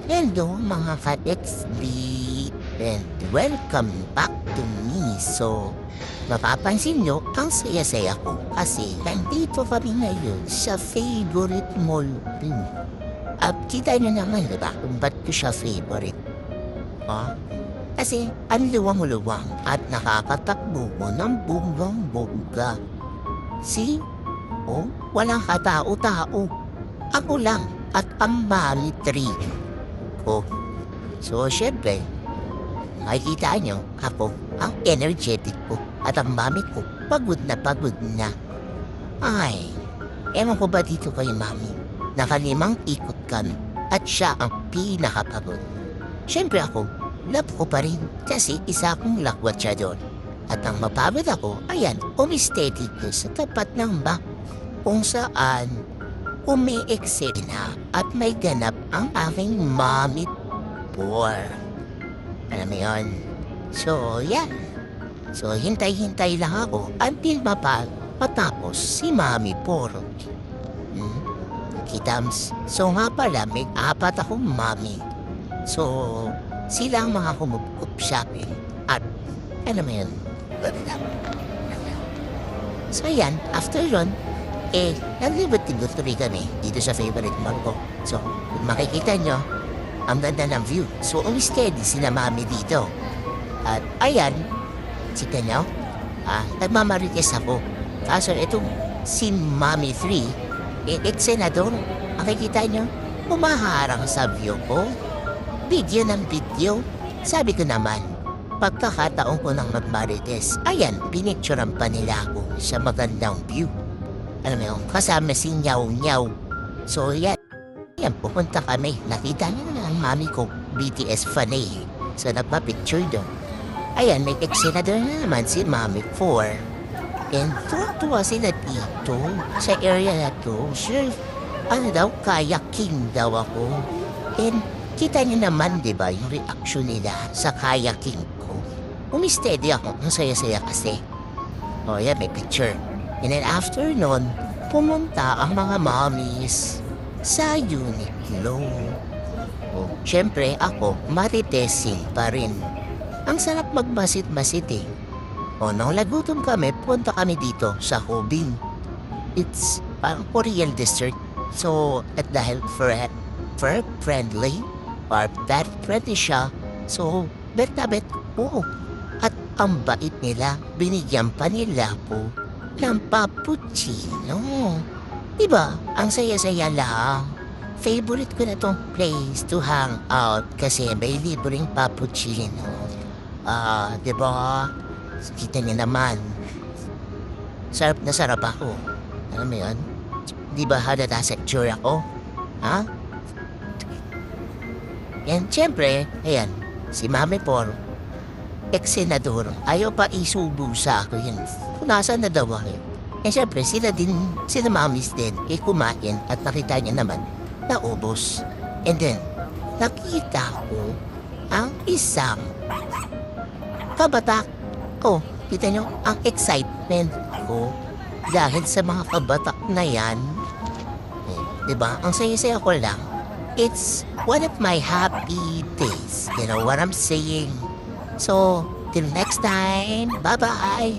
Hello mga ka-XD and welcome back to me. So, mapapansin nyo, ang saya-saya ko kasi nandito kami ngayon sa favorite mall ko. At kita nyo naman, diba, kung ba't ko siya favorite? Ha? Kasi ang luwang-luwang at nakakatakbo mo ng bonggang-bongga. See? Oh, walang katao-tao. Ako lang at ang mami tree ko. So, syempre, makikita nyo, ako, ang energetic ko at ang mami ko, pagod na. Ay, ewan ko ba dito kay mami? Nakalimang ikot kami at siya ang pinakapagod. Syempre ako, love ko pa rin kasi isa akong lakwat siya doon. At ang mapagod ako, ayan, umistay dito sa tapat ng bak kung saan umi-eksena at may ganap ang aking mommy por. Alam mo yun? So, yan. So, hintay-hintay lang ako until matapos si mommy por. Kitams. So nga pala, may 4 akong mommy. So, sila ang mga kumukup shopping. At, alam mo yun? So, yan. After yun, naglibot-libot tuloy kami dito sa favorite mall ko. So, kung makikita nyo, ang ganda ng view. So, steady sila mami dito. At ayan, kita nyo, nagmamarites ako. Kaso itong si Mami 3, senador, makikita nyo, umaharang sa view ko. Video ng video. Sabi ko naman, pagkakataon ko ng magmarites, ayan, pinicturean pa nila ako sa magandang view. Alam mo yun, kasama si Nyaw. So yan, pupunta kami. Nakita niyo na ang mami ko, BTS fan eh. So nagpa-picture doon. Ayan, may ex-senador na naman si Mami 4. And tuwa sila dito, sa area na to. Sure, kayaking daw ako. And kita niyo naman, di ba, yung reaction nila sa kayaking ko. Umistedy ako, ang saya-saya kasi. O yan, may picture. And then after nun, pumunta ang mga mommies sa Uniqlo. O, syempre ako, maritesing pa rin. Ang sarap magmasit-masit eh. O, nung lagutom kami, punta kami dito sa Hobin. It's parang Korean dessert. So, at dahil friendly, or that friendly siya, so, bet-bet, oo. At ang bait nila, binigyan pa nila po ng cappuccino. Diba? Ang saya-saya lang. Favorite ko na tong place to hang out kasi may libreng cappuccino. Diba? Kita niyo naman. Sarap na sarap ako. Alam mo yun? Diba halata sa itsura ako? Ha? Yan, siyempre, ayan, si Mami Por, ex-senador, ayaw pa isubo sa ako yun. Kung nasaan na daw ako. Eh syempre, sila mamis din, kumain at nakita niya naman, naubos. And then, nakita ko ang isang kabatak. Oh, kita nyo, ang excitement ko dahil sa mga kabatak na yan. Diba? Ang saya-saya ko lang. It's one of my happy days. You know what I'm saying? So, till next time, bye-bye!